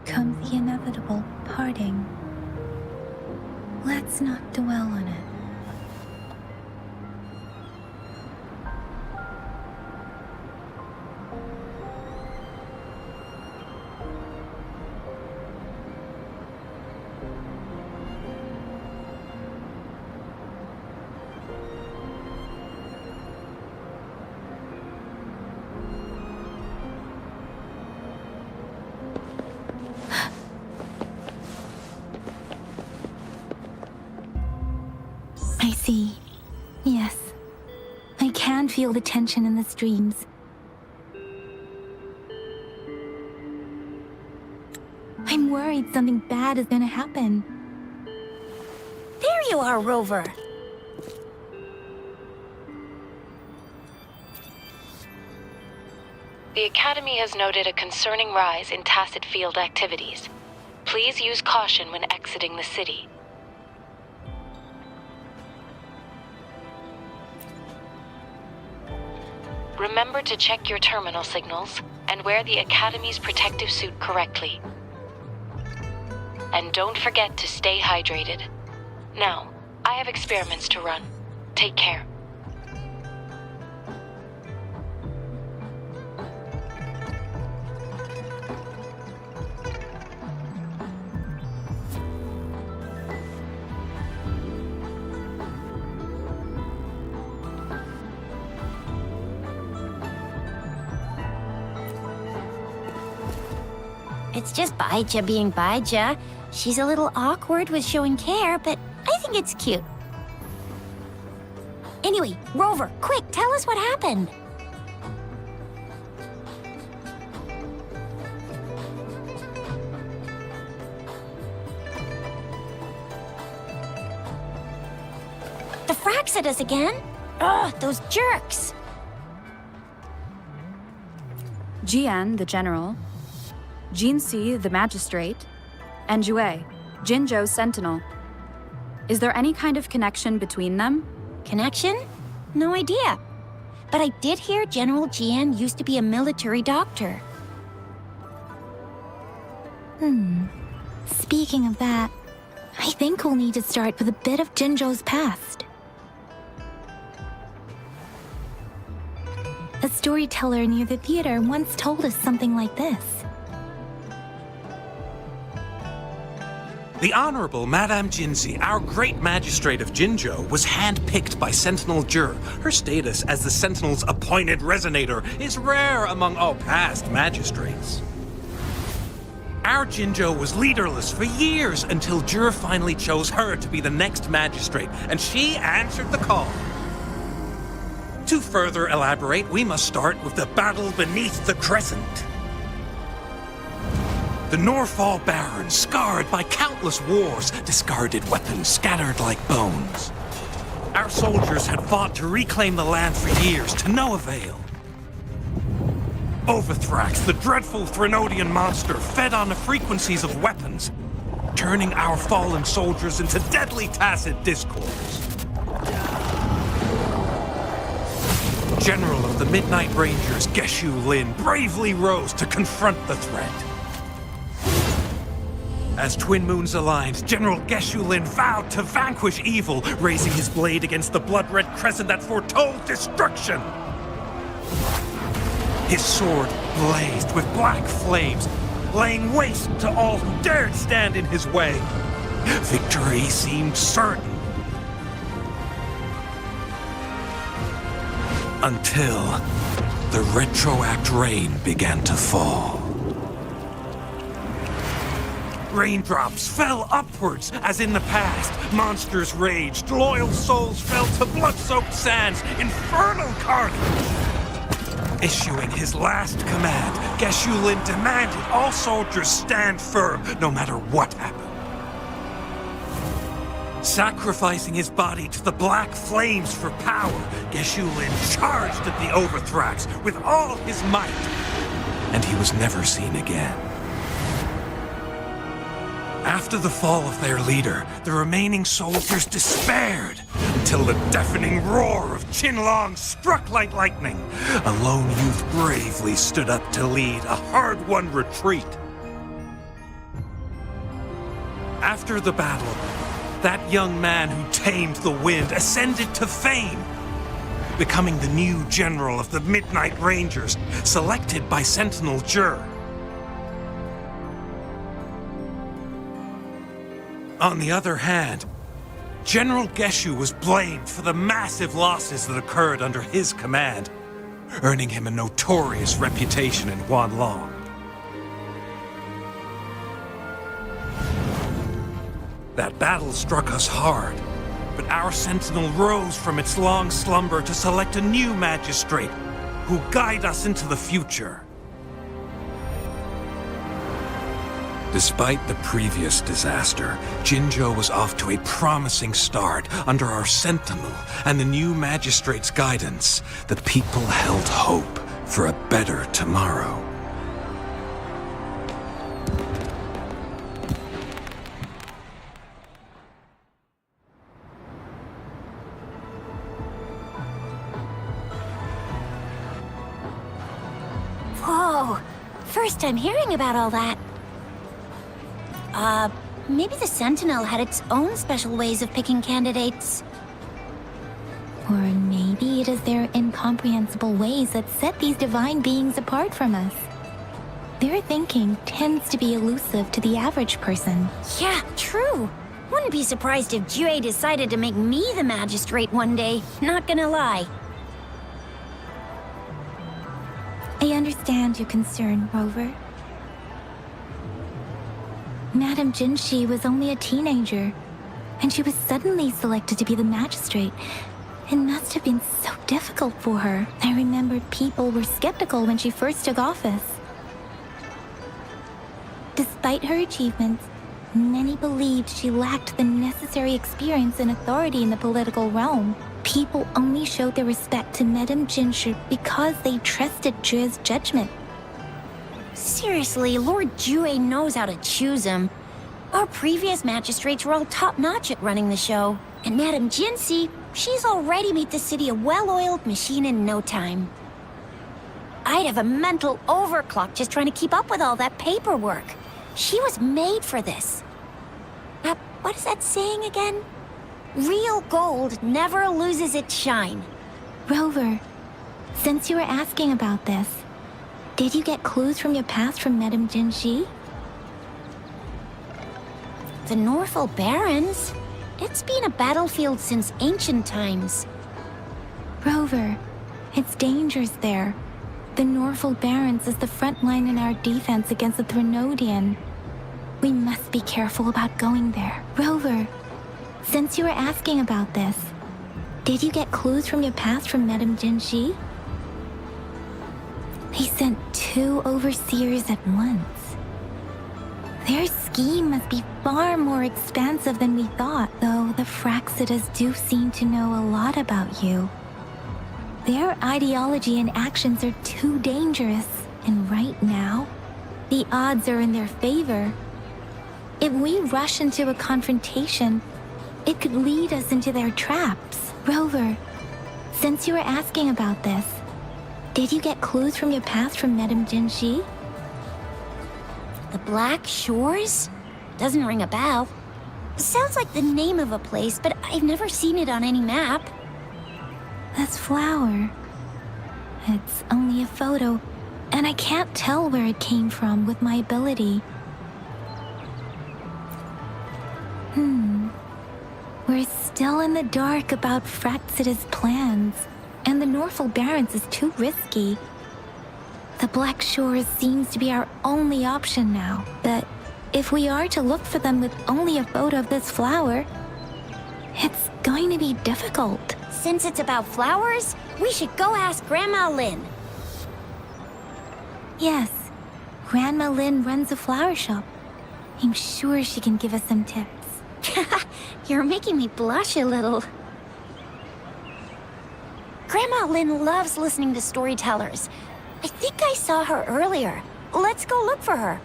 comes the inevitable parting. Let's not dwell on it. I see. Yes. I can feel the tension in the streams. I'm worried something bad is gonna happen. There you are, Rover. The Academy has noted a concerning rise in Tacet Field activities. Please use caution when exiting the city. Remember to check your terminal signals and wear the Academy's protective suit correctly. And don't forget to stay hydrated. Now, I have experiments to run. Take care. It's just Baija being Baija. She's a little awkward with showing care, but I think it's cute. Anyway, Rover, quick, tell us what happened. The Frax at us again? Ugh, those jerks! Jian, the general, Jinsi, the magistrate, and Jue, Jinzhou's sentinel. Is there any kind of connection between them? Connection? No idea. But I did hear General Jian used to be a military doctor. Speaking of that, I think we'll need to start with a bit of Jinzhou's past. A storyteller near the theater once told us something like this. The Honorable Madame Jinzi, our great magistrate of Jinzhou, was handpicked by Sentinel Jur. Her status as the Sentinel's appointed resonator is rare among all past magistrates. Our Jinzhou was leaderless for years until Jur finally chose her to be the next magistrate, and she answered the call. To further elaborate, we must start with the battle beneath the Crescent. The Norfall Barons, scarred by countless wars, discarded weapons scattered like bones. Our soldiers had fought to reclaim the land for years, to no avail. Overthrax, the dreadful Threnodian monster, fed on the frequencies of weapons, turning our fallen soldiers into deadly Tacet discords. General of the Midnight Rangers, Geshu Lin, bravely rose to confront the threat. As Twin Moons aligned, General Geshu Lin vowed to vanquish evil, raising his blade against the blood-red crescent that foretold destruction. His sword blazed with black flames, laying waste to all who dared stand in his way. Victory seemed certain. Until the retroact rain began to fall. Raindrops fell upwards, as in the past. Monsters raged, loyal souls fell to blood-soaked sands, infernal carnage. Issuing his last command, Geshu Lin demanded all soldiers stand firm, no matter what happened. Sacrificing his body to the black flames for power, Geshu Lin charged at the Overthrax with all his might, and he was never seen again. After the fall of their leader, the remaining soldiers despaired, until the deafening roar of Qinlong struck like lightning. A lone youth bravely stood up to lead a hard-won retreat. After the battle, that young man who tamed the wind ascended to fame, becoming the new general of the Midnight Rangers, selected by Sentinel Jur. On the other hand, General Geshu was blamed for the massive losses that occurred under his command, earning him a notorious reputation in Huanlong. That battle struck us hard, but our Sentinel rose from its long slumber to select a new magistrate who'll guide us into the future. Despite the previous disaster, Jinzhou was off to a promising start under our Sentinel and the new magistrate's guidance. The people held hope for a better tomorrow. Whoa, first time hearing about all that. Maybe the Sentinel had its own special ways of picking candidates. Or maybe it is their incomprehensible ways that set these divine beings apart from us. Their thinking tends to be elusive to the average person. Yeah, true. Wouldn't be surprised if Jue decided to make me the magistrate one day, not gonna lie. I understand your concern, Rover. Madame Jinshi was only a teenager, and she was suddenly selected to be the magistrate. It must have been so difficult for her. I remember people were skeptical when she first took office. Despite her achievements, many believed she lacked the necessary experience and authority in the political realm. People only showed their respect to Madame Jinshi because they trusted Jue's judgment. Seriously, Lord Jue knows how to choose him. Our previous magistrates were all top-notch at running the show. And Madame Jinshi, she's already made the city a well-oiled machine in no time. I'd have a mental overclock just trying to keep up with all that paperwork. She was made for this. What is that saying again? Real gold never loses its shine. Rover, since you were asking about this, did you get clues from your past from Madame Jinshi? The Norfolk Barrens? It's been a battlefield since ancient times. Rover, it's dangerous there. The Norfolk Barrens is the front line in our defense against the Threnodian. We must be careful about going there. Rover, since you were asking about this, did you get clues from your past from Madame Jinshi? They sent 2 overseers at once. Their scheme must be far more expansive than we thought, though the Fraxidas do seem to know a lot about you. Their ideology and actions are too dangerous, and right now, the odds are in their favor. If we rush into a confrontation, it could lead us into their traps. Rover, since you were asking about this, did you get clues from your past from Madame Jinshi? The Black Shores? Doesn't ring a bell. Sounds like the name of a place, but I've never seen it on any map. This flower. It's only a photo, and I can't tell where it came from with my ability. We're still in the dark about Fraxida's plans, and the Norfolk Barrens is too risky. The Black Shores seems to be our only option now, but if we are to look for them with only a photo of this flower, it's going to be difficult. Since it's about flowers, we should go ask Grandma Lin. Yes, Grandma Lin runs a flower shop. I'm sure she can give us some tips. You're making me blush a little. Grandma Lin loves listening to storytellers. I think I saw her earlier. Let's go look for her.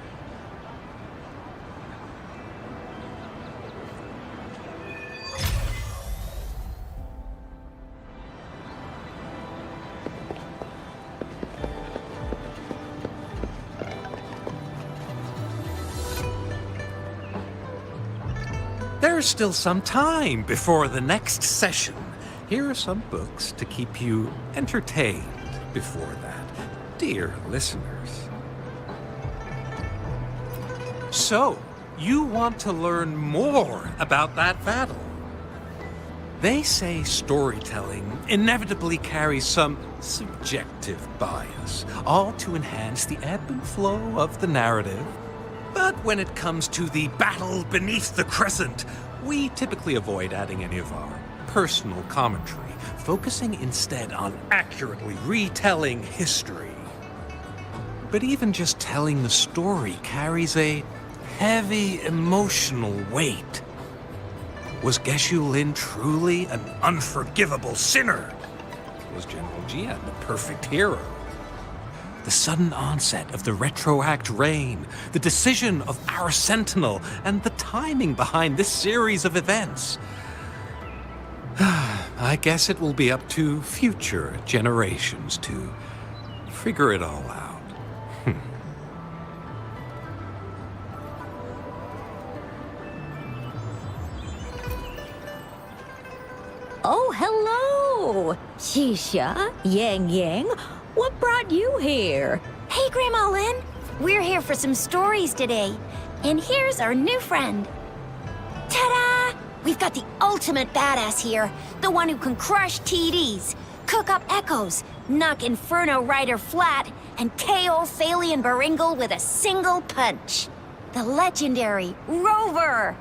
There's still some time before the next session. Here are some books to keep you entertained before that, dear listeners. So, you want to learn more about that battle? They say storytelling inevitably carries some subjective bias, all to enhance the ebb and flow of the narrative. But when it comes to the battle beneath the crescent, we typically avoid adding any of our personal commentary, focusing instead on accurately retelling history. But even just telling the story carries a heavy emotional weight. Was Geshu Lin truly an unforgivable sinner? Was General Jian the perfect hero? The sudden onset of the retroact rain, the decision of our Sentinel, and the timing behind this series of events. I guess it will be up to future generations to figure it all out. Oh, hello! Xixia, Yang Yang, what brought you here? Hey, Grandma Lin. We're here for some stories today. And here's our new friend. Ta-da! We've got the ultimate badass here. The one who can crush TDs, cook up echoes, knock Inferno Rider flat, and KO Phalian Baringle with a single punch. The legendary Rover!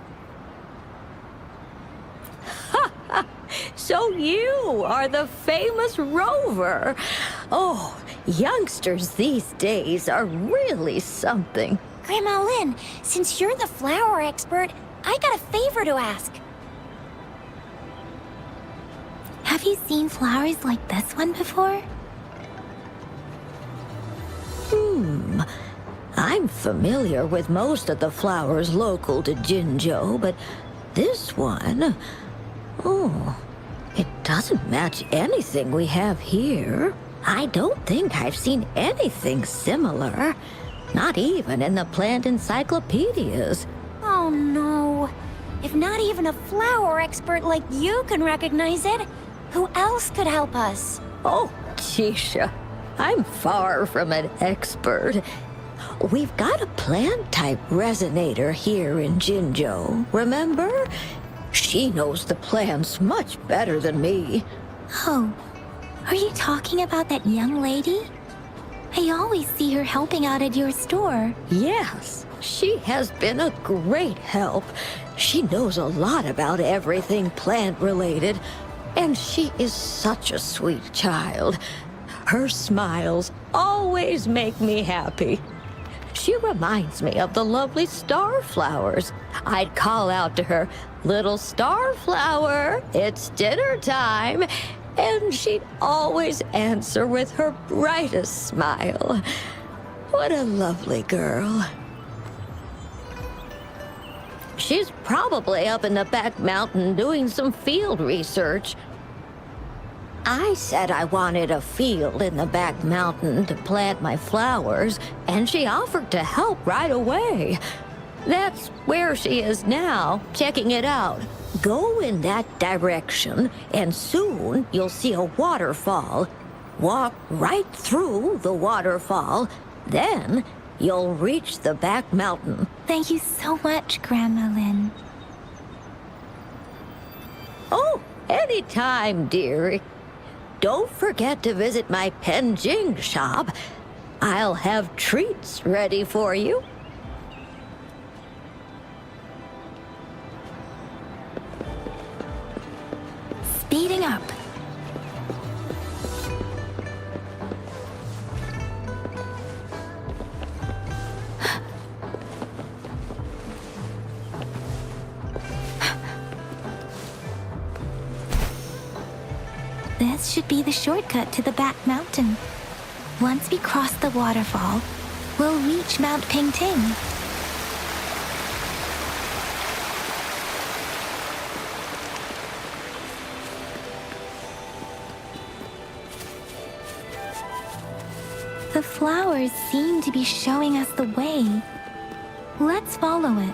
So you are the famous Rover. Oh, youngsters these days are really something. Grandma Lin, since you're the flower expert, I got a favor to ask. Have you seen flowers like this one before? I'm familiar with most of the flowers local to Jinzhou, but this one... Oh, it doesn't match anything we have here. I don't think I've seen anything similar. Not even in the plant encyclopedias. Oh no. If not even a flower expert like you can recognize it, who else could help us? Oh, Xixia, I'm far from an expert. We've got a plant-type resonator here in Jinzhou, remember? She knows the plants much better than me. Oh, are you talking about that young lady? I always see her helping out at your store. Yes, she has been a great help. She knows a lot about everything plant-related, and she is such a sweet child. Her smiles always make me happy. She reminds me of the lovely starflowers. I'd call out to her, "Little starflower, it's dinner time," and she'd always answer with her brightest smile. What a lovely girl. She's probably up in the back mountain doing some field research. I said I wanted a field in the back mountain to plant my flowers, and she offered to help right away. That's where she is now, checking it out. Go in that direction, and soon you'll see a waterfall. Walk right through the waterfall, then you'll reach the back mountain. Thank you so much, Grandma Lin. Oh, anytime, dearie. Don't forget to visit my Penjing shop. I'll have treats ready for you. Speeding up. This should be the shortcut to the back mountain. Once we cross the waterfall, we'll reach Mount Pingting. The flowers seem to be showing us the way. Let's follow it.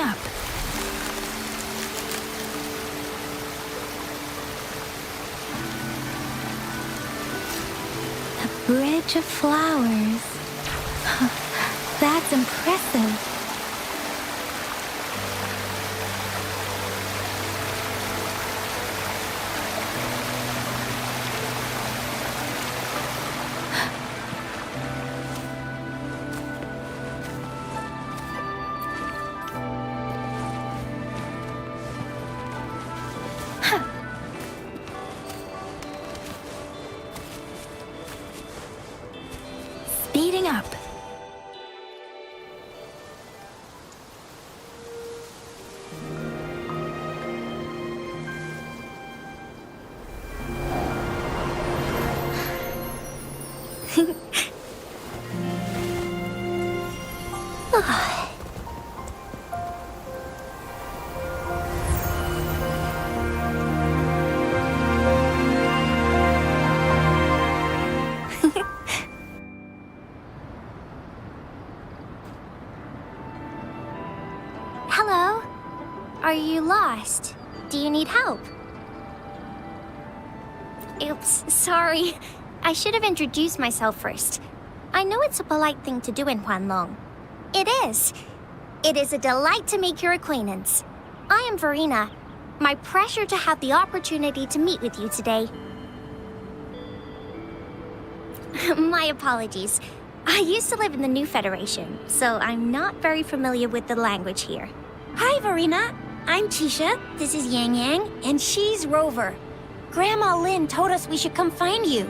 up. A bridge of flowers. That's impressive. Speeding up. Hello? Are you lost? Do you need help? Oops, sorry. I should have introduced myself first. I know it's a polite thing to do in Huanlong. It is. It is a delight to make your acquaintance. I am Verena. My pleasure to have the opportunity to meet with you today. My apologies. I used to live in the New Federation, so I'm not very familiar with the language here. Hi, Verena. I'm Tisha. This is Yang Yang, and she's Rover. Grandma Lin told us we should come find you.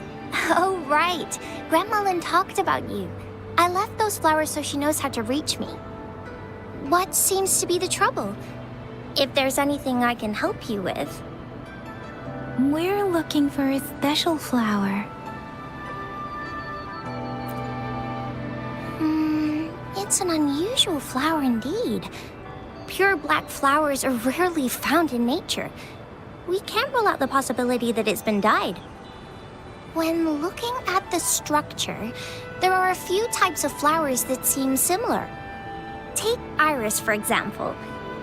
Oh, right. Grandma Lin talked about you. I left those flowers so she knows how to reach me. What seems to be the trouble? If there's anything I can help you with. We're looking for a special flower. It's an unusual flower indeed. Pure black flowers are rarely found in nature. We can't rule out the possibility that it's been dyed. When looking at the structure, there are a few types of flowers that seem similar. Take iris, for example.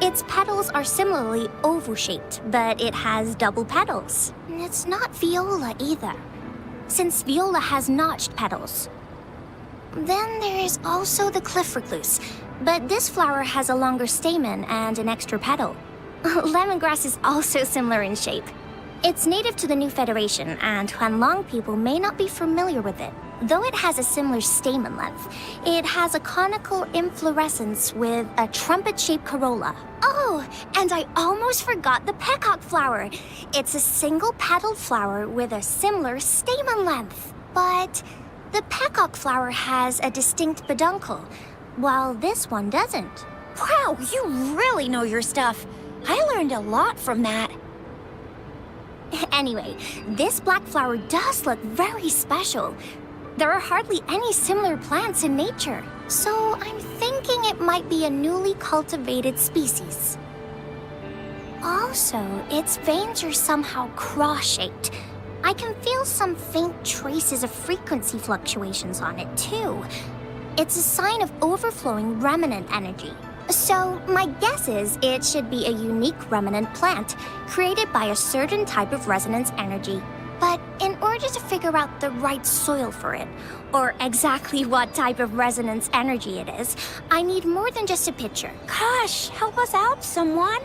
Its petals are similarly oval-shaped, but it has double petals. It's not viola either, since viola has notched petals. Then there is also the cliff recluse, but this flower has a longer stamen and an extra petal. Lemongrass is also similar in shape. It's native to the New Federation, and Huanlong people may not be familiar with it. Though it has a similar stamen length, it has a conical inflorescence with a trumpet-shaped corolla. Oh, and I almost forgot the peacock flower. It's a single-petaled flower with a similar stamen length. But the peacock flower has a distinct peduncle, while this one doesn't. Wow, you really know your stuff. I learned a lot from that. Anyway, this black flower does look very special. There are hardly any similar plants in nature, so I'm thinking it might be a newly cultivated species. Also, its veins are somehow cross-shaped. I can feel some faint traces of frequency fluctuations on it, too. It's a sign of overflowing remnant energy. So, my guess is it should be a unique remnant plant, created by a certain type of resonance energy. But in order to figure out the right soil for it, or exactly what type of resonance energy it is, I need more than just a picture. Gosh, help us out, someone!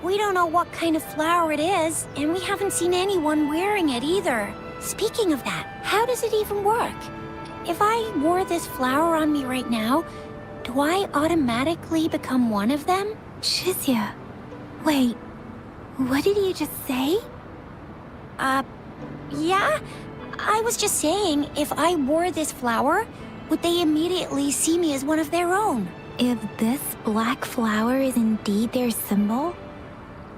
We don't know what kind of flower it is, and we haven't seen anyone wearing it either. Speaking of that, how does it even work? If I wore this flower on me right now, do I automatically become one of them? Shizia, wait, what did you just say? Yeah? I was just saying, if I wore this flower, would they immediately see me as one of their own? If this black flower is indeed their symbol,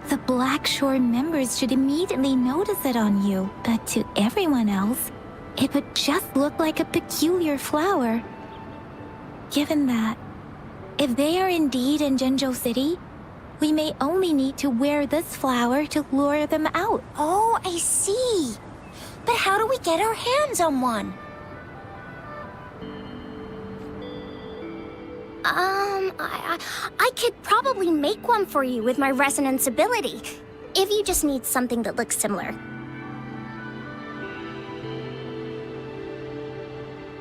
the Black Shore members should immediately notice it on you. But to everyone else, it would just look like a peculiar flower. Given that, if they are indeed in Jinzhou City, we may only need to wear this flower to lure them out. Oh, I see. But how do we get our hands on one? I could probably make one for you with my resonance ability, if you just need something that looks similar.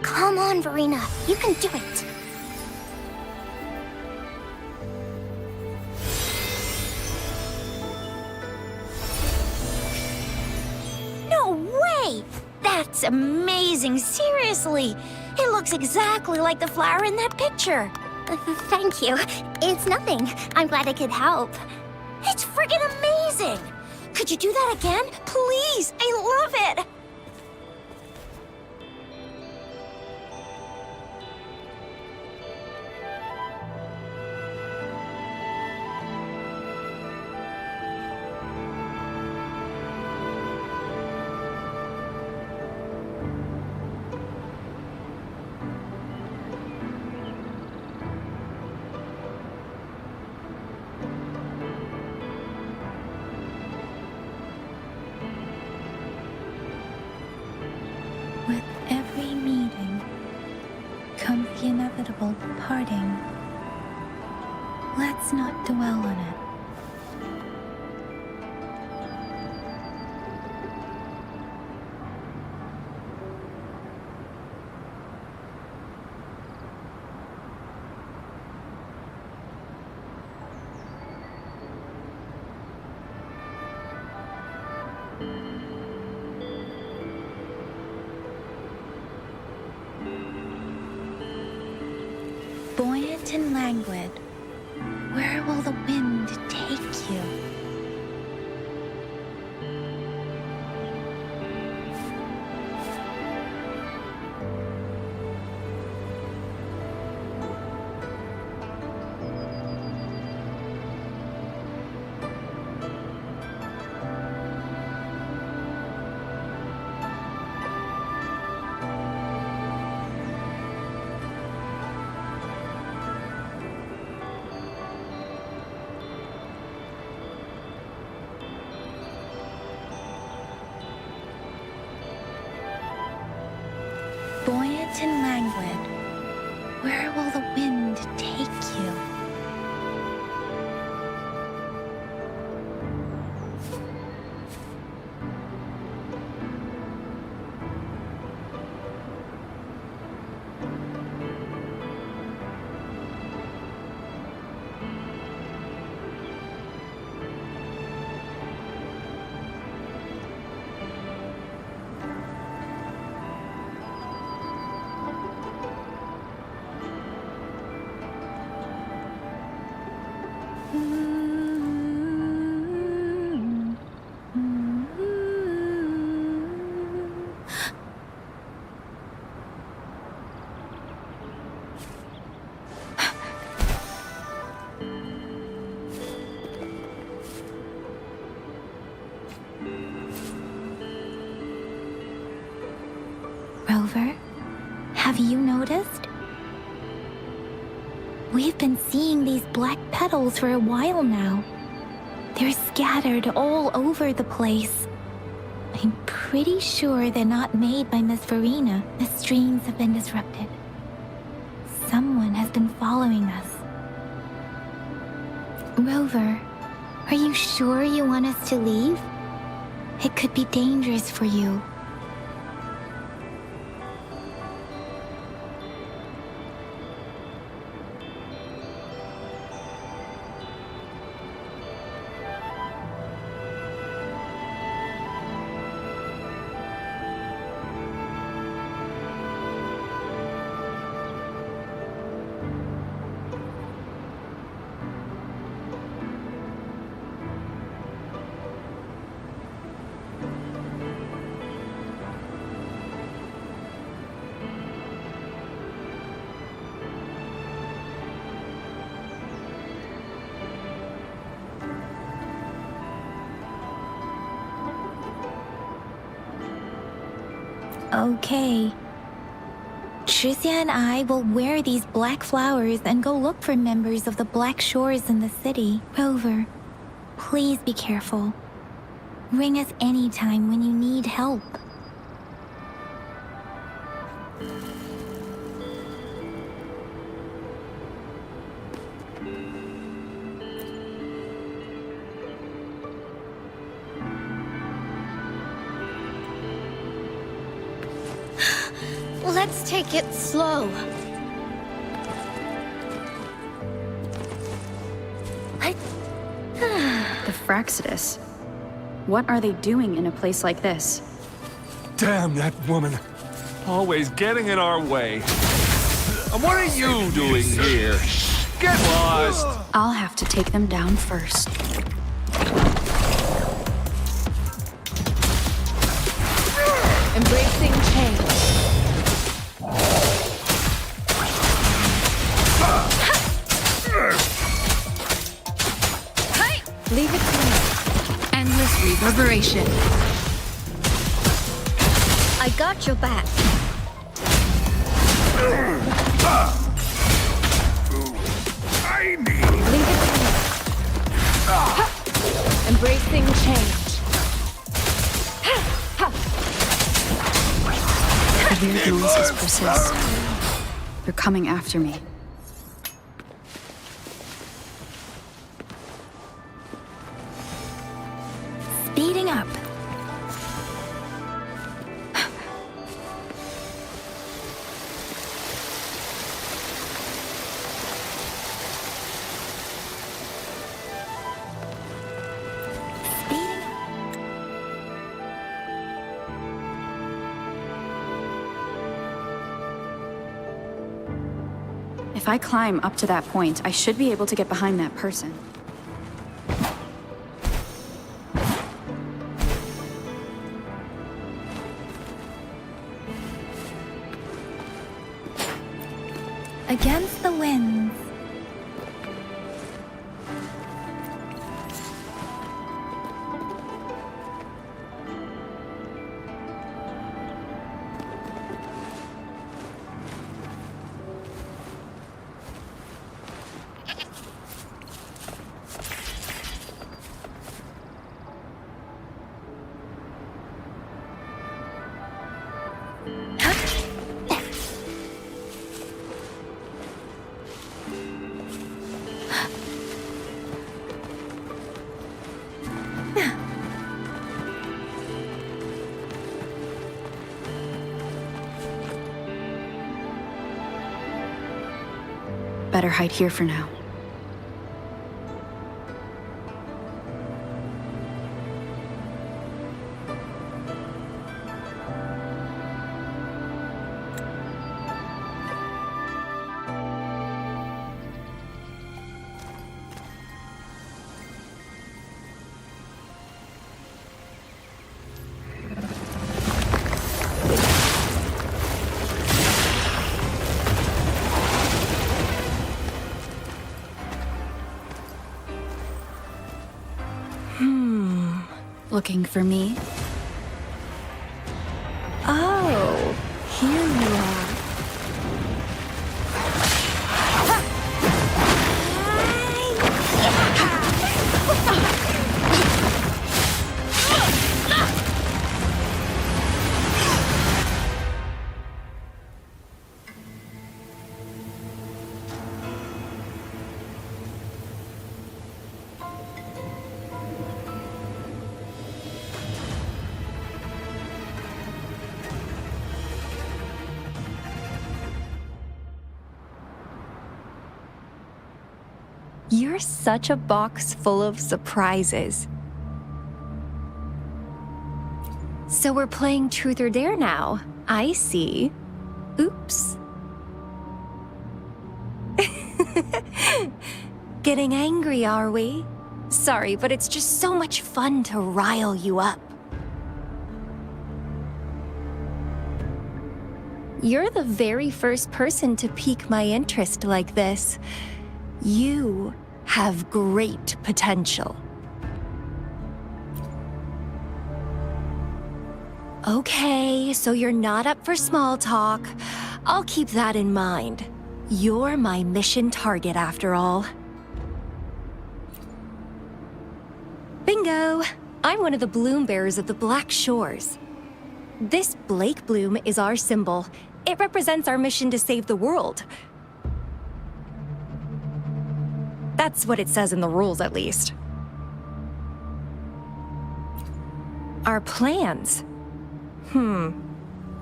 Come on, Verena, you can do it. No way! That's amazing, seriously! It looks exactly like the flower in that picture. Thank you. It's nothing. I'm glad I could help. It's friggin' amazing! Could you do that again? Please! I love it! With every meeting comes the inevitable parting. Let's not dwell on it. Buoyant and languid, where will the wind take you? Buoyant and languid, where will the wind take you? Rover, have you noticed? We've been seeing these black petals for a while now. They're scattered all over the place. I'm pretty sure they're not made by Miss Verena. The streams have been disrupted. Someone has been following us. Rover, are you sure you want us to leave? It could be dangerous for you. Okay. Tricia and I will wear these black flowers and go look for members of the Black Shores in the city. Rover, please be careful. Ring us anytime when you need help. Let's take it slow. The Fraxidus. What are they doing in a place like this? Damn that woman. Always getting in our way. And what are you doing here? Get lost! I'll have to take them down first. Embracing change. Leave it to me. Endless reverberation. I got your back. Leave it to me. Embracing change. The weird noises persist. They're coming after me. Speeding up. Speeding up. If I climb up to that point, I should be able to get behind that person. Against the winds. Better hide here for now. Looking for me? Oh, here you are. You're such a box full of surprises. So we're playing Truth or Dare now. I see. Oops. Getting angry, are we? Sorry, but it's just so much fun to rile you up. You're the very first person to pique my interest like this. You have great potential. Okay, so you're not up for small talk. I'll keep that in mind. You're my mission target after all. Bingo! I'm one of the bloom bearers of the Black Shores. This Blake bloom is our symbol. It represents our mission to save the world. That's what it says in the rules, at least. Our plans?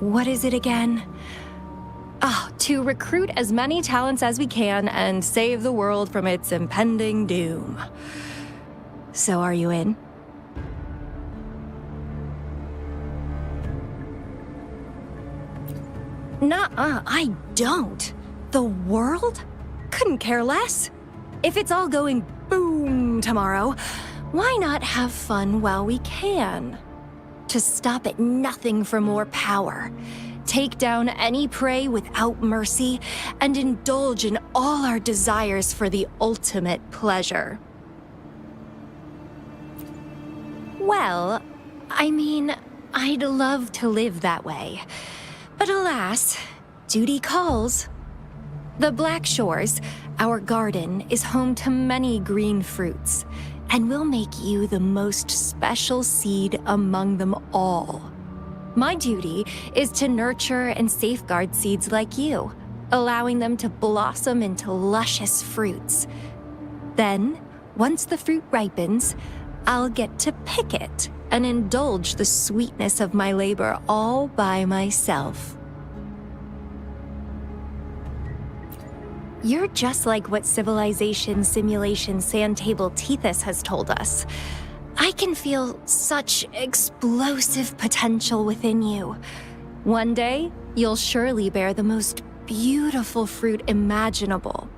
What is it again? To recruit as many talents as we can and save the world from its impending doom. So are you in? Nuh-uh, I don't. The world? Couldn't care less. If it's all going boom tomorrow, why not have fun while we can? To stop at nothing for more power, take down any prey without mercy, and indulge in all our desires for the ultimate pleasure. Well, I mean, I'd love to live that way. But alas, duty calls. The Black Shores, our garden, is home to many green fruits, and will make you the most special seed among them all. My duty is to nurture and safeguard seeds like you, allowing them to blossom into luscious fruits. Then, once the fruit ripens, I'll get to pick it and indulge the sweetness of my labor all by myself. You're just like what Civilization Simulation Sandtable Tethys has told us. I can feel such explosive potential within you. One day, you'll surely bear the most beautiful fruit imaginable.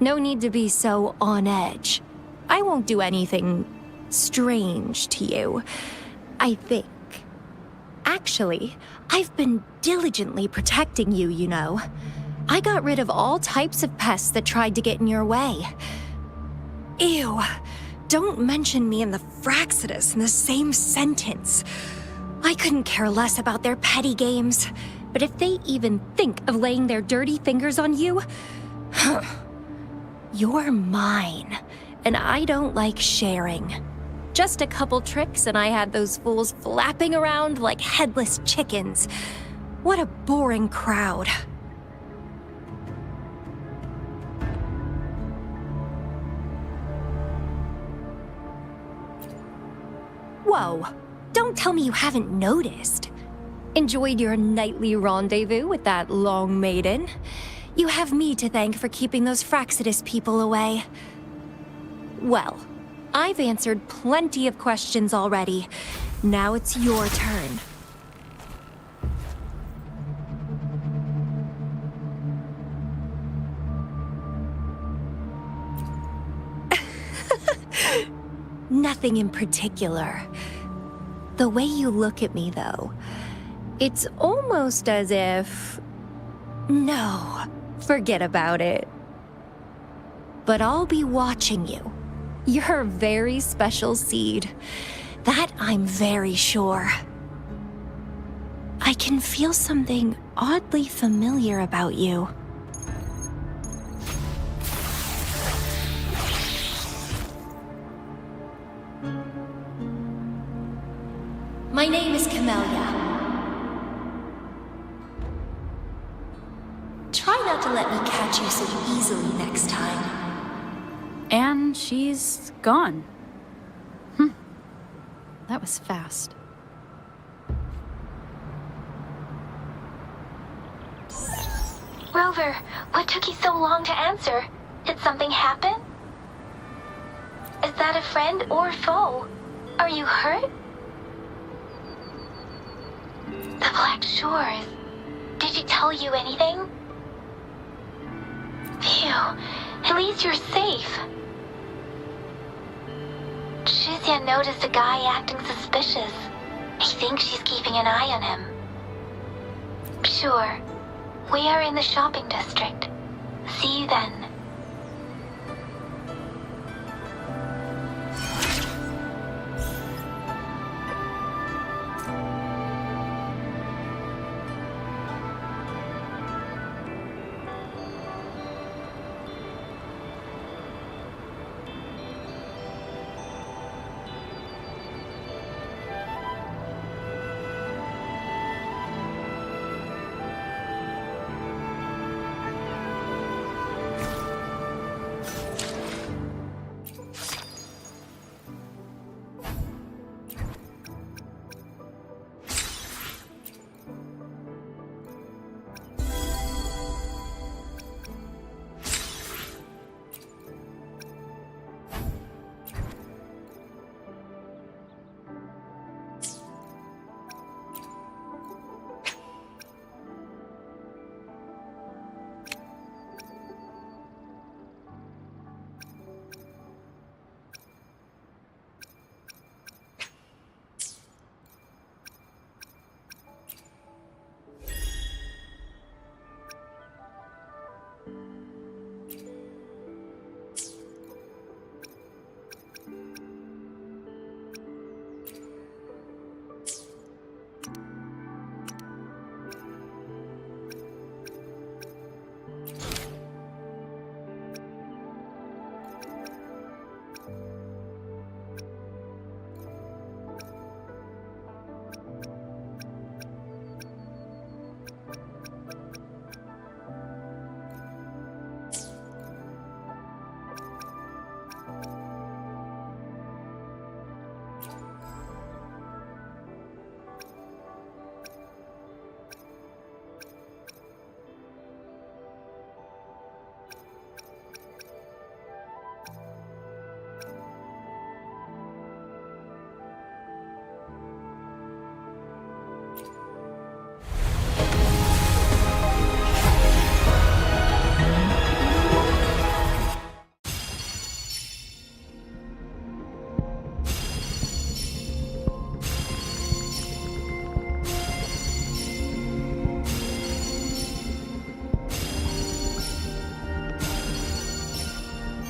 No need to be so on edge. I won't do anything strange to you, I think. Actually, I've been diligently protecting you, you know. I got rid of all types of pests that tried to get in your way. Ew, don't mention me and the Fraxidus in the same sentence. I couldn't care less about their petty games, but if they even think of laying their dirty fingers on you, you're mine, and I don't like sharing. Just a couple tricks and I had those fools flapping around like headless chickens. What a boring crowd. Whoa, don't tell me you haven't noticed. Enjoyed your nightly rendezvous with that long maiden? You have me to thank for keeping those Fraxidus people away. Well, I've answered plenty of questions already. Now it's your turn. Nothing in particular. The way you look at me, though, it's almost as if... No, forget about it. But I'll be watching you. You're a very special seed. That I'm very sure. I can feel something oddly familiar about you. My name is Camellia. Try not to let me catch you so easily next time. And she's gone. That was fast. Rover, what took you so long to answer? Did something happen? Is that a friend or foe? Are you hurt? The Black Shores. Did she tell you anything? Phew, at least you're safe. Shixian noticed a guy acting suspicious. He thinks she's keeping an eye on him. Sure. We are in the shopping district. See you then.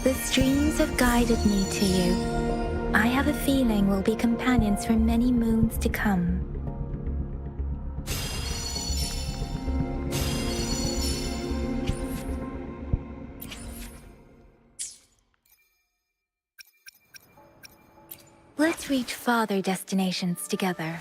The streams have guided me to you. I have a feeling we'll be companions for many moons to come. Let's reach farther destinations together.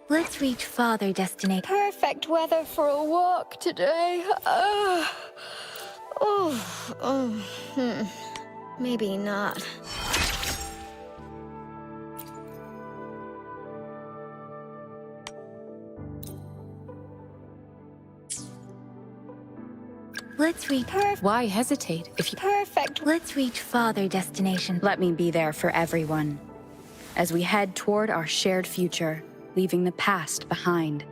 Let's reach farther destination. Perfect weather for a walk today. Maybe not. Let's reach Why hesitate if you... Perfect. Let's reach farther destination. Let me be there for everyone as we head toward our shared future, leaving the past behind.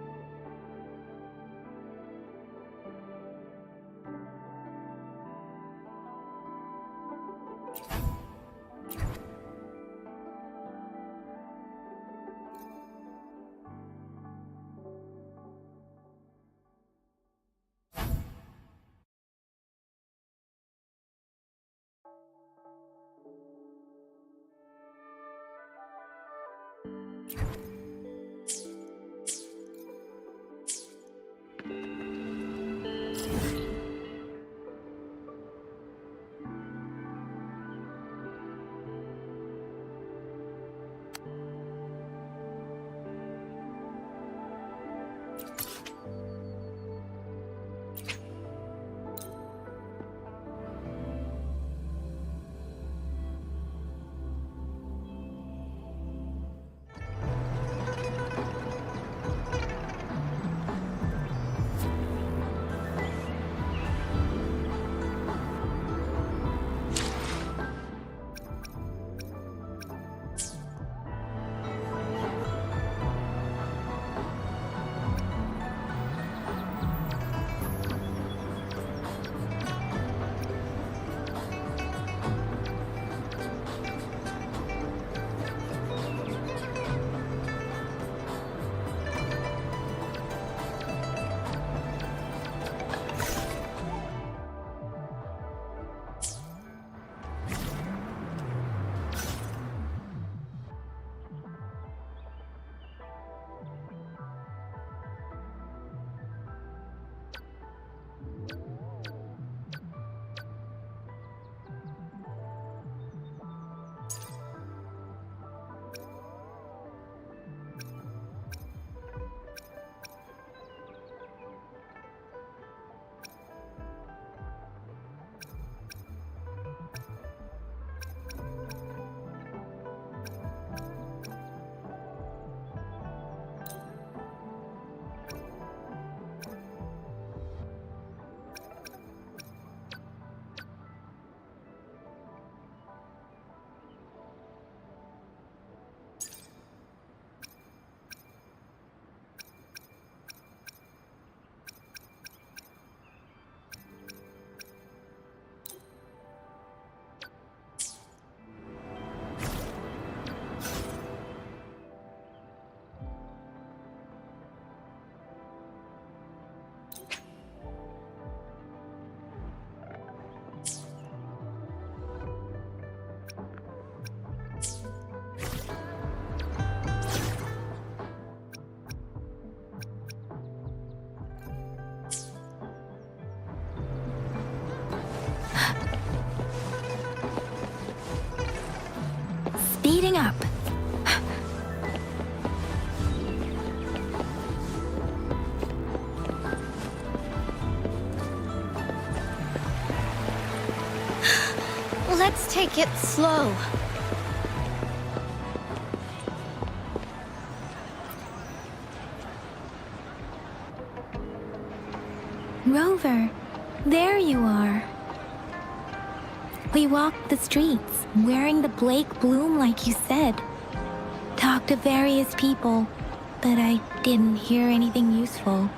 Speeding up. Let's take it slow. over. There you are. We walked the streets, wearing the Blake bloom like you said. Talked to various people, but I didn't hear anything useful.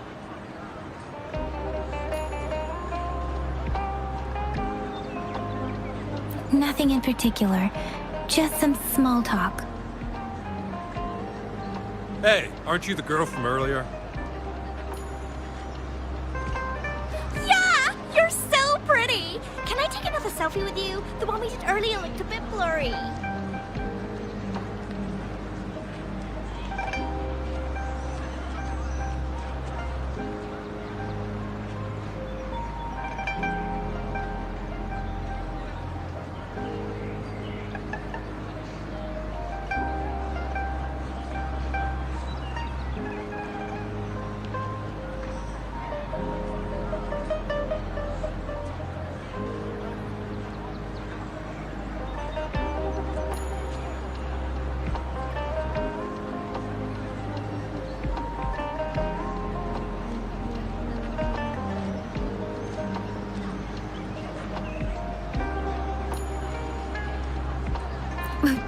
Nothing in particular, just some small talk. Hey, aren't you the girl from earlier? Yeah! You're so pretty! Can I take another selfie with you? The one we did earlier looked a bit blurry.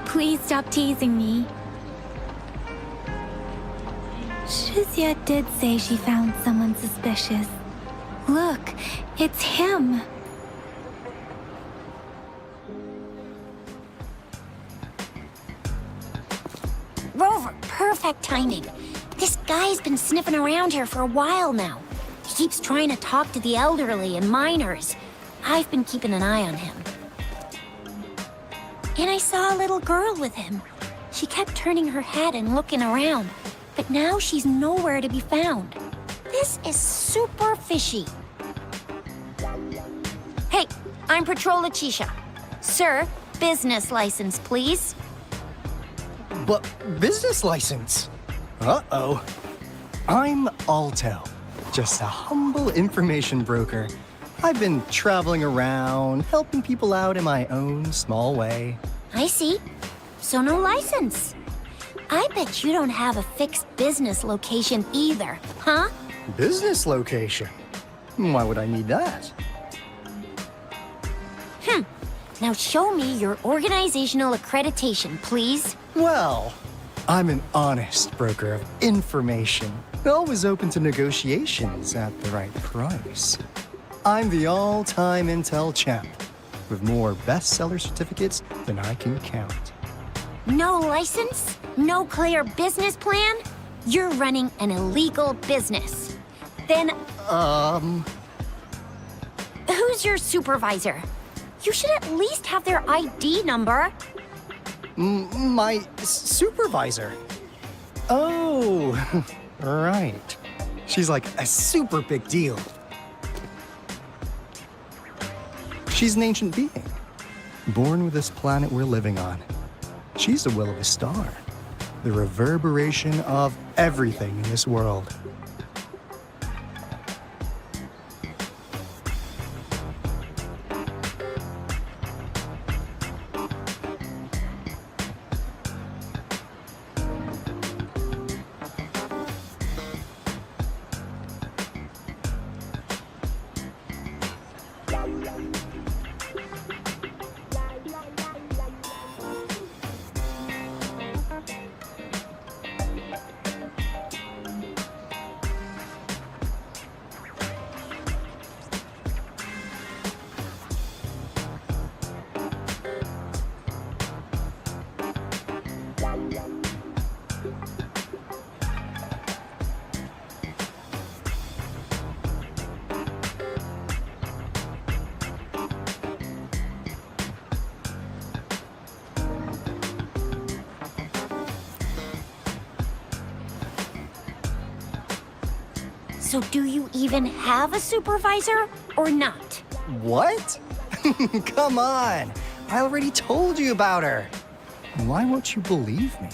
Please stop teasing me. Shizia did say she found someone suspicious. Look, it's him. Rover, perfect timing. This guy's been sniffing around here for a while now. He keeps trying to talk to the elderly and minors. I've been keeping an eye on him. And I saw a little girl with him. She kept turning her head and looking around, but now she's nowhere to be found. This is super fishy. Hey, I'm Patrol Letitia. Sir, business license, please. But business license? Uh-oh. I'm Alto, just a humble information broker. I've been traveling around, helping people out in my own small way. I see. So no license. I bet you don't have a fixed business location either, huh? Business location? Why would I need that? Now show me your organizational accreditation, please. Well, I'm an honest broker of information, always open to negotiations at the right price. I'm the all-time Intel champ, with more bestseller certificates than I can count. No license? No clear business plan? You're running an illegal business. Then, who's your supervisor? You should at least have their ID number. My supervisor? Oh, right. She's like a super big deal. She's an ancient being, born with this planet we're living on. She's the will of a star, the reverberation of everything in this world. So do you even have a supervisor or not? What? Come on! I already told you about her. Why won't you believe me?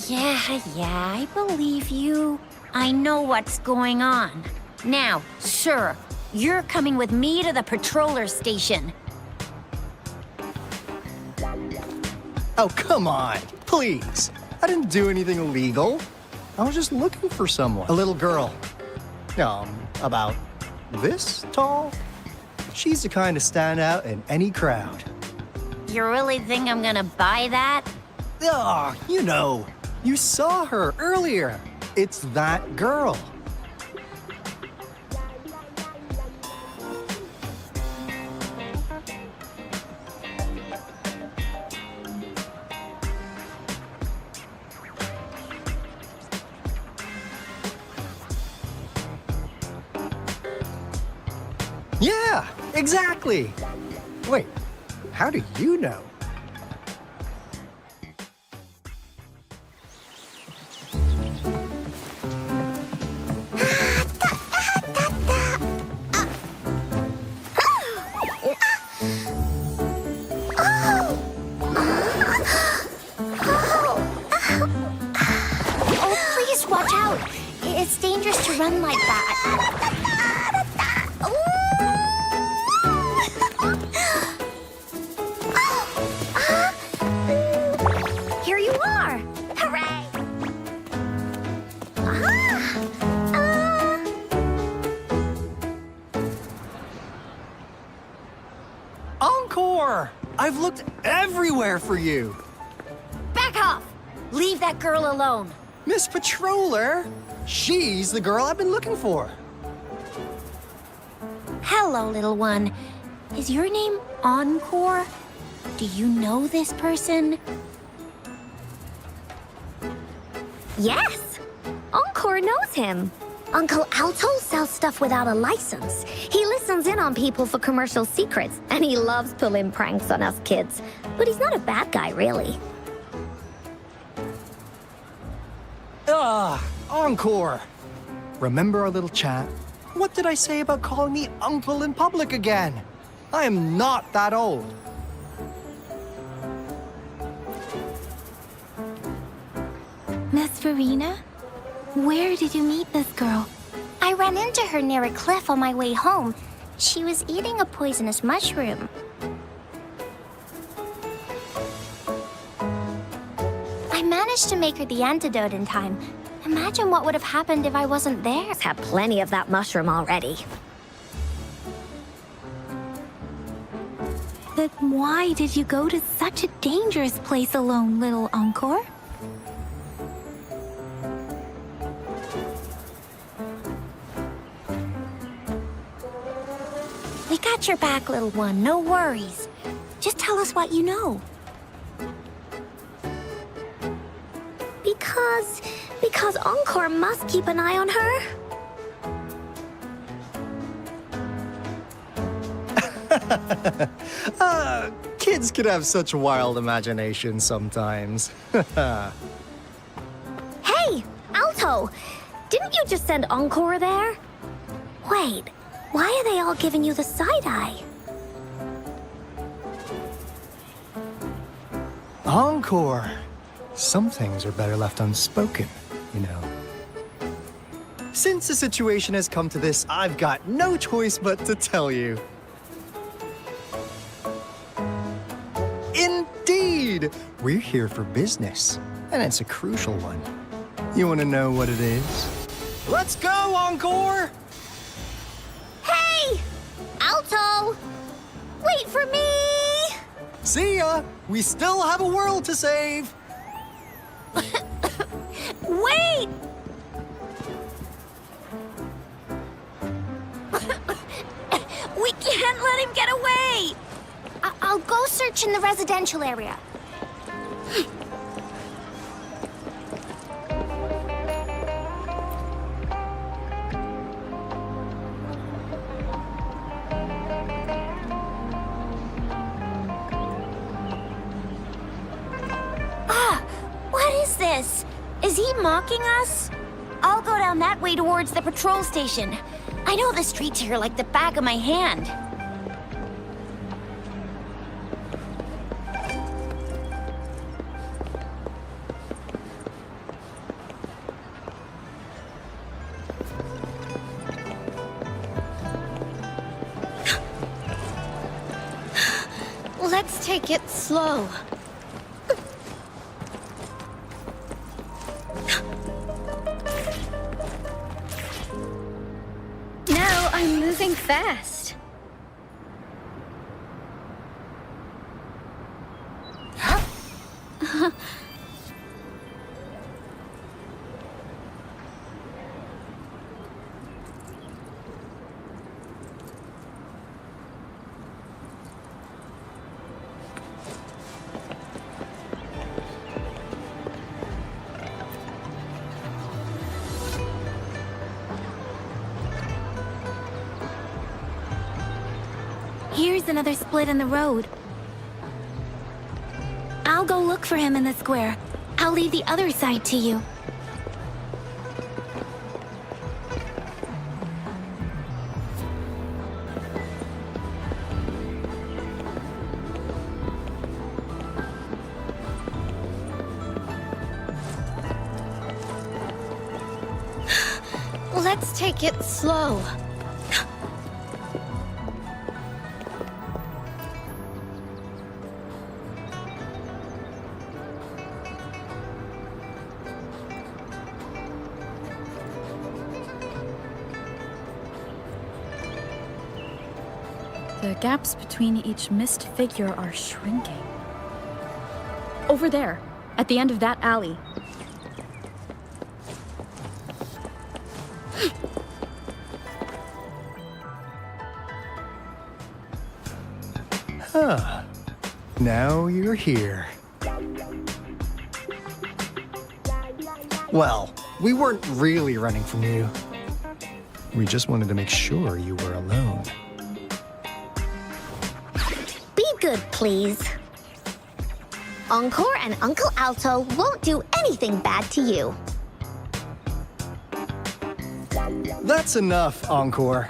Yeah, I believe you. I know what's going on. Now, sir, you're coming with me to the patroller station. Oh, come on, please. I didn't do anything illegal. I was just looking for someone. A little girl. About this tall. She's the kind to stand out in any crowd. You really think I'm gonna buy that? Ah, you know, you saw her earlier. It's that girl. Yeah, exactly. Wait, how do you know? Oh, please watch out. It's dangerous to run like that. Here you are. Hooray! Encore! I've looked everywhere for you. Back off! Leave that girl alone. Miss Patroller, she's the girl I've been looking for. Hello, little one. Is your name Encore? Do you know this person? Yes! Encore knows him. Uncle Alto sells stuff without a license. He listens in on people for commercial secrets, and he loves pulling pranks on us kids. But he's not a bad guy, really. Ah, Encore. Remember our little chat? What did I say about calling me uncle in public again? I am not that old. Miss Verena? Where did you meet this girl? I ran into her near a cliff on my way home. She was eating a poisonous mushroom. I managed to make her the antidote in time. Imagine what would have happened if I wasn't there. I've had plenty of that mushroom already. But why did you go to such a dangerous place alone, little Encore? We got your back, little one. No worries. Just tell us what you know. Because Encore must keep an eye on her. Kids can have such wild imaginations sometimes. Hey, Alto! Didn't you just send Encore there? Wait, why are they all giving you the side eye? Encore. Some things are better left unspoken, you know. Since the situation has come to this, I've got no choice but to tell you. Indeed! We're here for business, and it's a crucial one. You want to know what it is? Let's go, Encore! Hey! Alto! Wait for me! See ya! We still have a world to save! Wait! We can't let him get away! I'll go search in the residential area. What is this? Is he mocking us? I'll go down that way towards the patrol station. I know the streets here like the back of my hand. Let's take it slow. Now I'm moving fast. Here's another split in the road. I'll go look for him in the square. I'll leave the other side to you. Let's take it slow. The gaps between each missed figure are shrinking. Over there, at the end of that alley. Huh. Now you're here. Well, we weren't really running from you. We just wanted to make sure you were alone. Be good, please. Encore and Uncle Alto won't do anything bad to you. That's enough, Encore.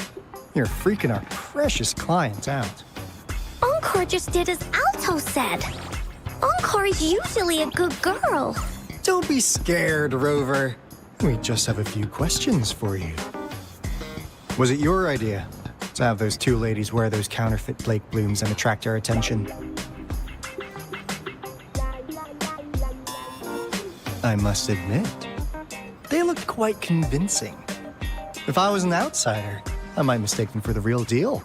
You're freaking our precious clients out. Encore just did as Alto said. Encore is usually a good girl. Don't be scared, Rover. We just have a few questions for you. Was it your idea to have those two ladies wear those counterfeit Blake blooms and attract our attention? I must admit, they looked quite convincing. If I was an outsider, I might mistake them for the real deal.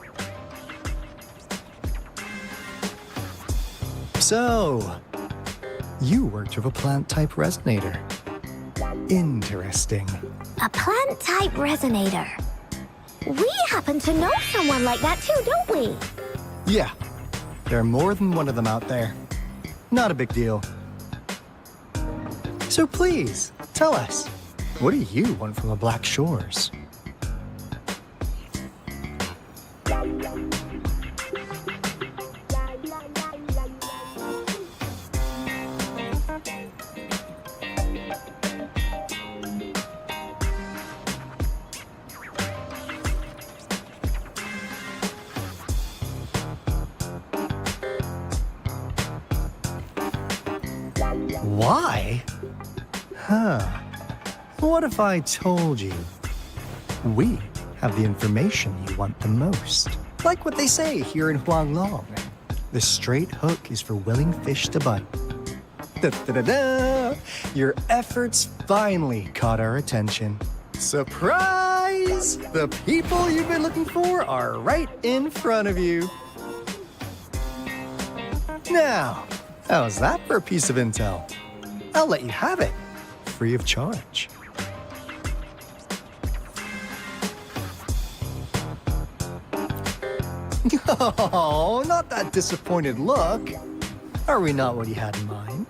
So, you worked with a plant-type resonator. Interesting. A plant-type resonator. We happen to know someone like that too, don't we? Yeah, there are more than one of them out there. Not a big deal. So please, tell us, what do you want from the Black Shores? Why? Huh. What if I told you we have the information you want the most? Like what they say here in Huanglong. The straight hook is for willing fish to bite. Da-da-da-da! Your efforts finally caught our attention. Surprise! The people you've been looking for are right in front of you. Now, how's that for a piece of intel? I'll let you have it, free of charge. Oh, not that disappointed look. Are we not what you had in mind?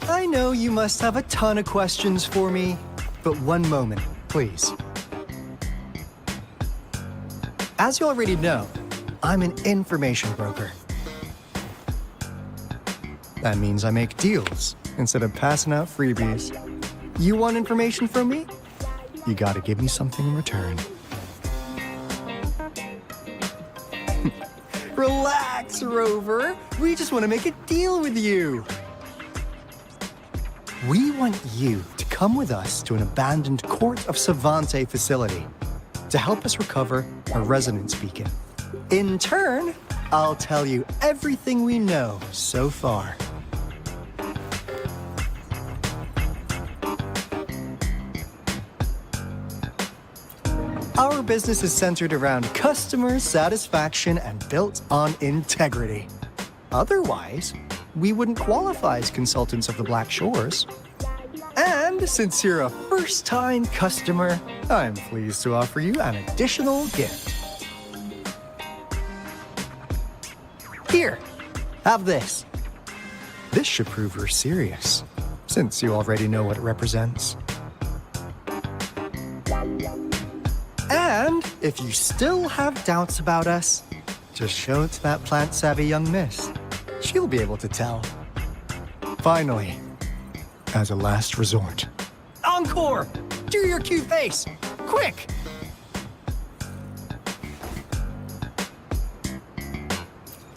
I know you must have a ton of questions for me, but one moment, please. As you already know, I'm an information broker. That means I make deals instead of passing out freebies. You want information from me? You gotta give me something in return. Relax, Rover. We just want to make a deal with you. We want you to come with us to an abandoned Court of Savante facility to help us recover a resonance beacon. In turn, I'll tell you everything we know so far. business is centered around customer satisfaction and built on integrity. Otherwise, we wouldn't qualify as consultants of the Black Shores. And since you're a first-time customer, I'm pleased to offer you an additional gift. Here, have this. This should prove you're serious, since you already know what it represents. And if you still have doubts about us, just show it to that plant-savvy young miss. She'll be able to tell. Finally, as a last resort. Encore! Do your cute face! Quick!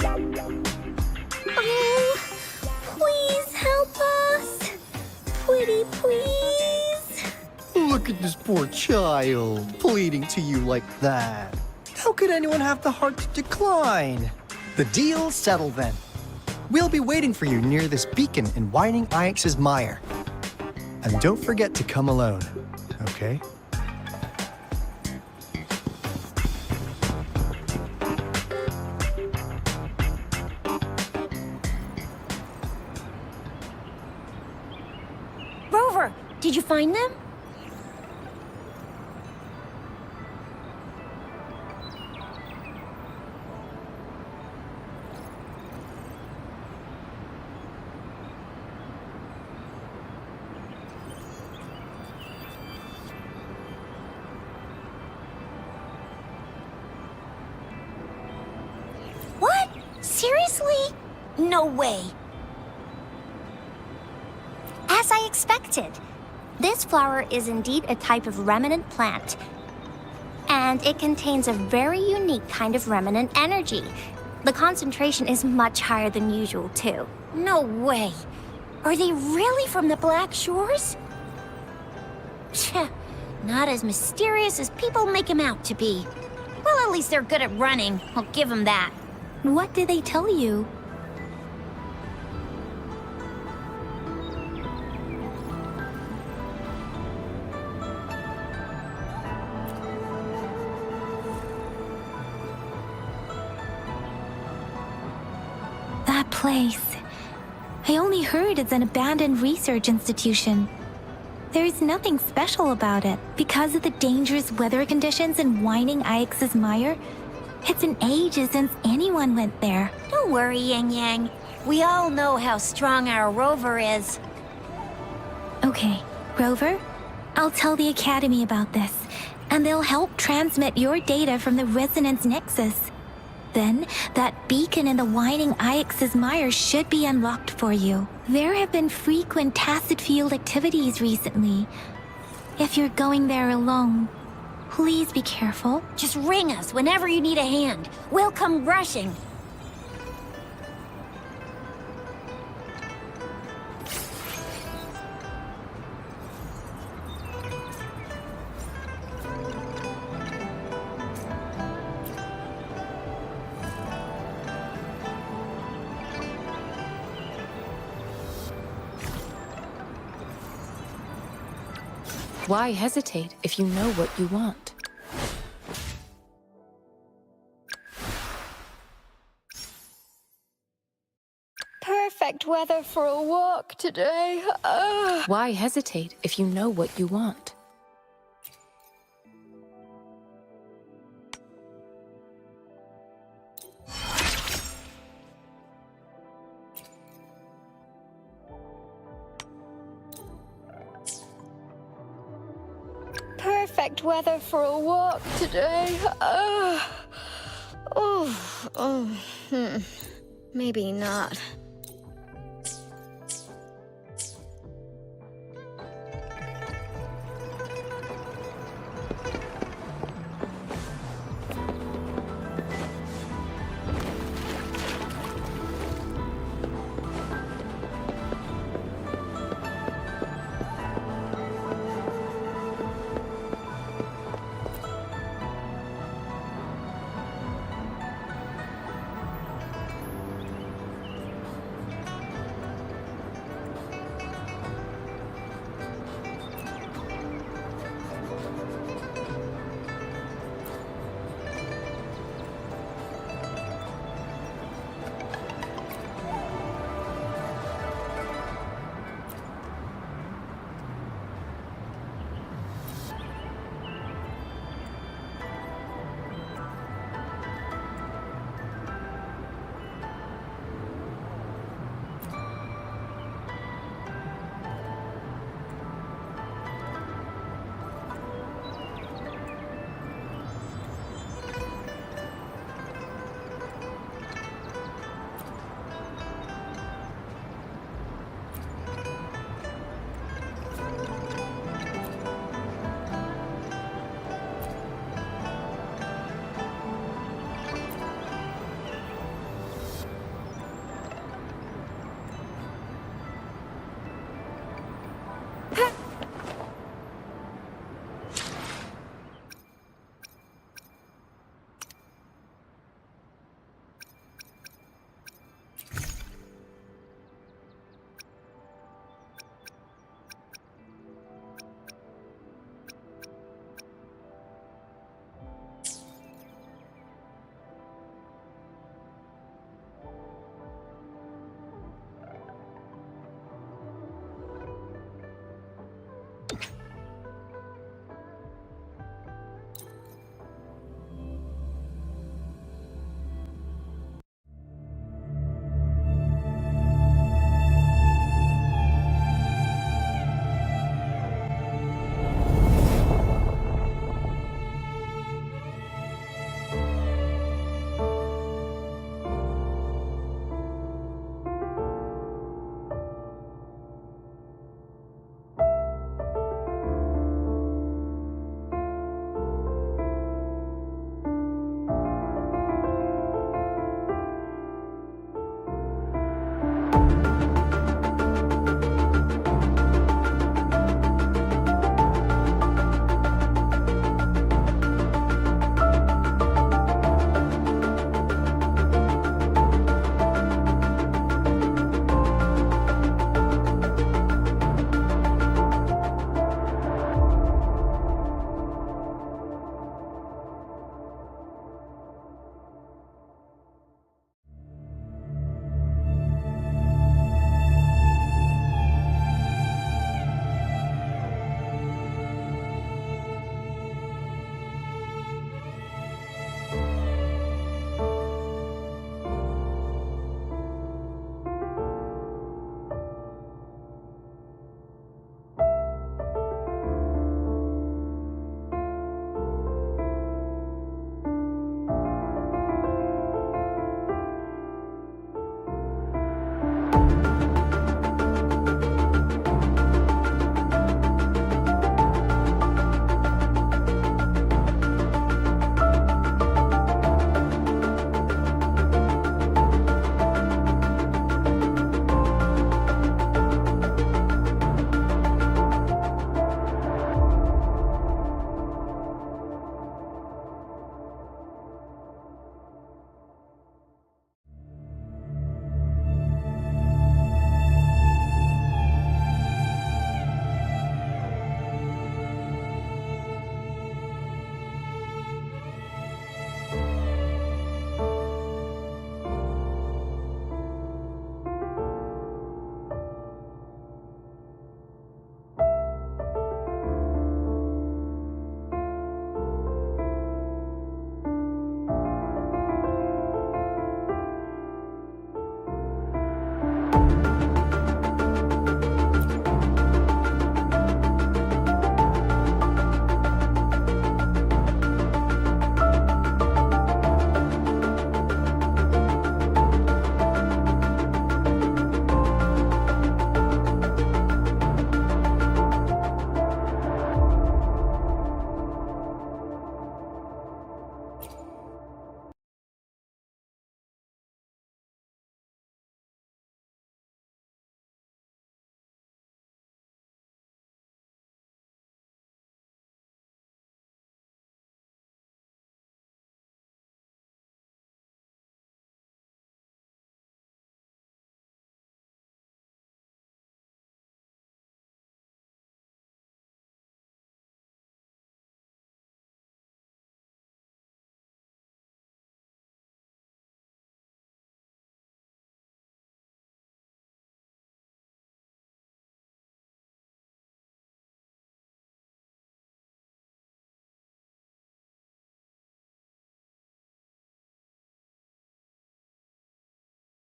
Oh, please help us. Pretty please. Look at this poor child, pleading to you like that. How could anyone have the heart to decline? The deal's settled then. We'll be waiting for you near this beacon in Whining Ix's Mire. And don't forget to come alone, okay? Rover, did you find them? What? Seriously? No way. As I expected, this flower is indeed a type of remnant plant. And it contains a very unique kind of remnant energy. The concentration is much higher than usual, too. No way. Are they really from the Black Shores? Tch, not as mysterious as people make them out to be. Well, at least they're good at running. I'll give them that. What did they tell you? That place. I only heard it's an abandoned research institution. There's nothing special about it. Because of the dangerous weather conditions in Whining Ix's Mire, it's been ages since anyone went there. Don't worry, Yang Yang. We all know how strong our Rover is. Okay, Rover, I'll tell the Academy about this, and they'll help transmit your data from the Resonance Nexus. Then, that beacon in the Whining Ix's Mire should be unlocked for you. There have been frequent tacit field activities recently. If you're going there alone, please be careful. Just ring us whenever you need a hand. We'll come rushing. Why hesitate if you know what you want? Perfect weather for a walk today. Why hesitate if you know what you want? Perfect weather for a walk today. Maybe not.